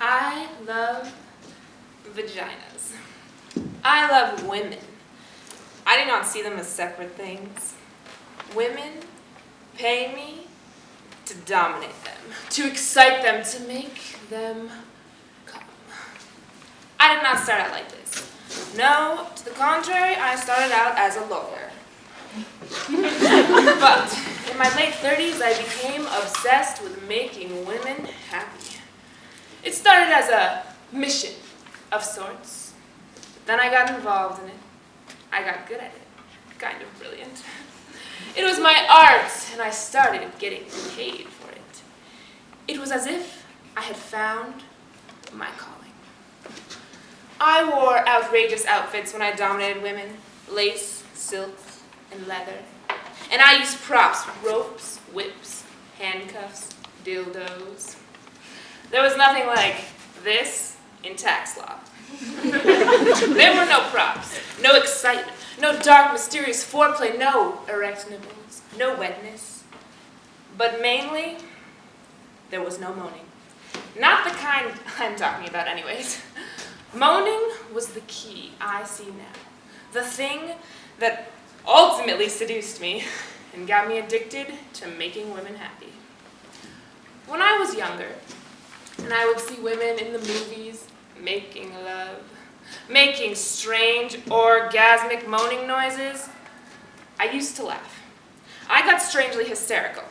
I love vaginas. I love women. I do not see them as separate things. Women pay me to dominate them, to excite them, to make them come. I did not start out like this. No, to the contrary, I started out as a lawyer. But in my late 30s, I became obsessed with making women happy. It started as a mission of sorts. Then I got involved in it. I got good at it. Kind of brilliant. It was my art, and I started getting paid for it. It was as if I had found my calling. I wore outrageous outfits when I dominated women, lace, silk, and leather. And I used props, ropes, whips, handcuffs, dildos. There was nothing like this in tax law. There were no props, no excitement, no dark, mysterious foreplay, no erect nipples, no wetness. But mainly, there was no moaning. Not the kind I'm talking about anyways. Moaning was the key I see now. The thing that ultimately seduced me and got me addicted to making women happy. When I was younger, and I would see women in the movies making love, making strange, orgasmic moaning noises, I used to laugh. I got strangely hysterical.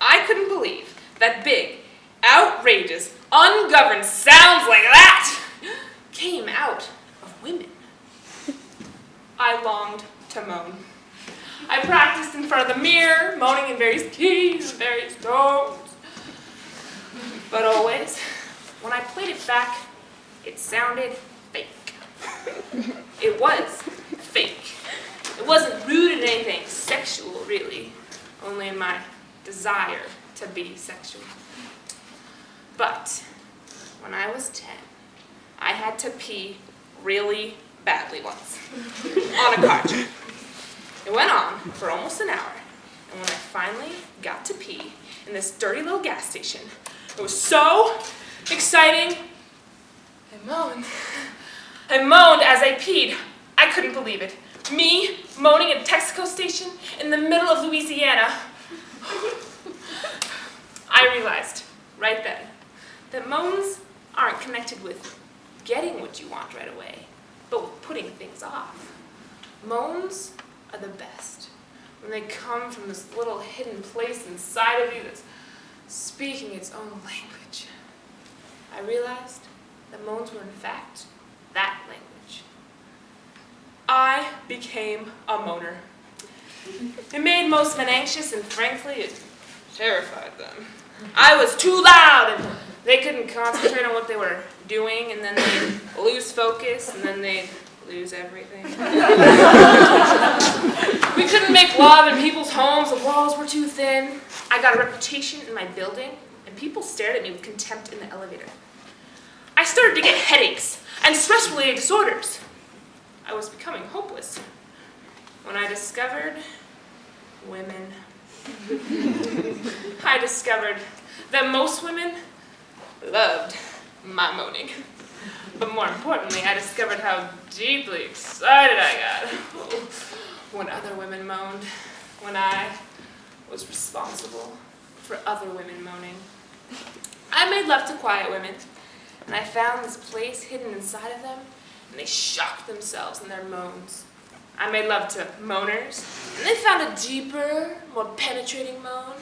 I couldn't believe that big, outrageous, ungoverned sounds like that came out of women. I longed to moan. I practiced in front of the mirror, moaning in various keys and various tones. But always, when I played it back, it sounded fake. It was fake. It wasn't rooted in anything sexual, really, only in my desire to be sexual. But when I was 10, I had to pee really badly once on a car trip. It went on for almost an hour, and when I finally got to pee in this dirty little gas station, it was so exciting. I moaned as I peed. I couldn't believe it. Me moaning at a Texaco station in the middle of Louisiana. I realized right then that moans aren't connected with getting what you want right away, but with putting things off. Moans are the best when they come from this little hidden place inside of you that's speaking its own language. I realized that moans were in fact that language. I became a moaner. It made most men anxious, and frankly, it terrified them. I was too loud, and they couldn't concentrate on what they were doing, and then they'd lose focus, and then they'd lose everything. We couldn't make love in people's homes, the walls were too thin. I got a reputation in my building, and people stared at me with contempt in the elevator. I started to get headaches and stress-related disorders. I was becoming hopeless when I discovered women. I discovered that most women loved my moaning. But more importantly, I discovered how deeply excited I got when other women moaned, when I was responsible for other women moaning. I made love to quiet women, and I found this place hidden inside of them, and they shocked themselves in their moans. I made love to moaners, and they found a deeper, more penetrating moan.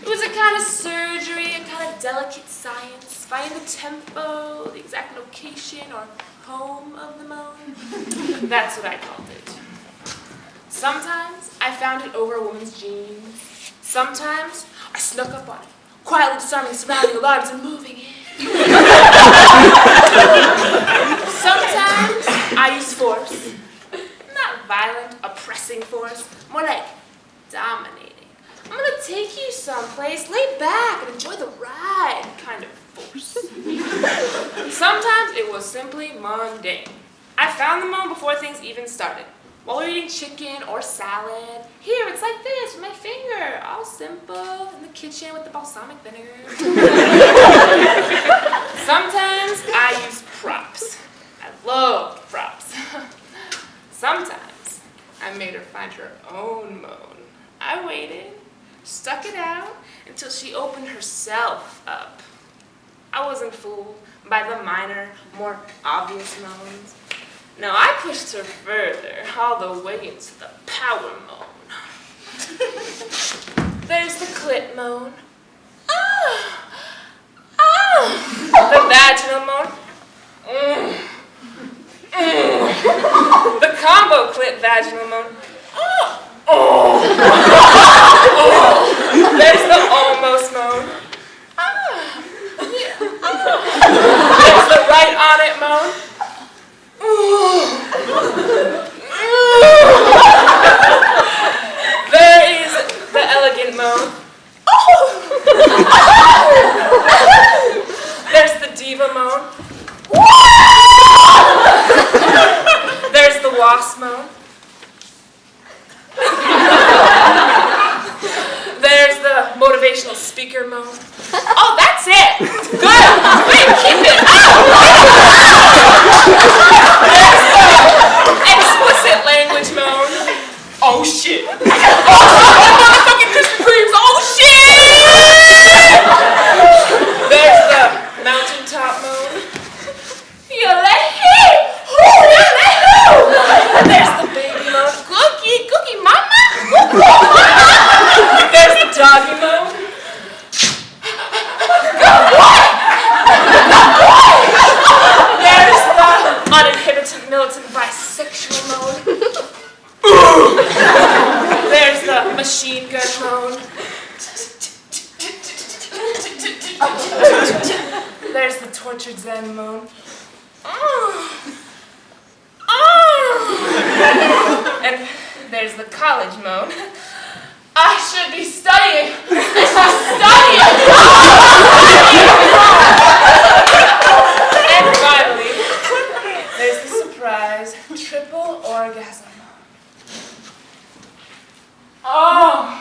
It was a kind of surgery, a kind of delicate science, finding the tempo, the exact location, or home of the moan. That's what I called it. Sometimes I found it over a woman's jeans. Sometimes I snuck up on it, quietly disarming surrounding alarms and moving in. Sometimes I use force. Not violent, oppressing force, more like dominating. I'm gonna take you someplace, lay back and enjoy the ride kind of force. Sometimes it was simply mundane. I found the moan before things even started. while we're eating chicken or salad. Here, it's like this, with my finger. All simple, in the kitchen with the balsamic vinegar. Sometimes I use props. I love props. Sometimes I made her find her own moan. I waited, stuck it out, until she opened herself up. I wasn't fooled by the minor, more obvious moans. No, I pushed her further, all the way into the power moan. There's the clit moan. Ah! Ah! The vaginal moan. The combo clit vaginal moan. Oh! Oh! There's the almost moan. Ah! Yeah. Ah! There's the right on it moan. There is the elegant moan. There's the diva moan. There's the wasp moan. There's the motivational speaker moan. Oh, that's it. Good. Wait, keep it up. There's the explicit language moan. Oh shit. Oh, motherfucking Krispy Kremes. Oh shit. There's the mountaintop moan. You let him. Who you let who? There's the baby moan. Cookie mama. There's the doggy moan. There's the uninhibited militant bisexual moan. There's the machine gun moan. There's the tortured zen moan. And there's the college moan. I should be studying. And finally, there's the surprise triple orgasm. Oh.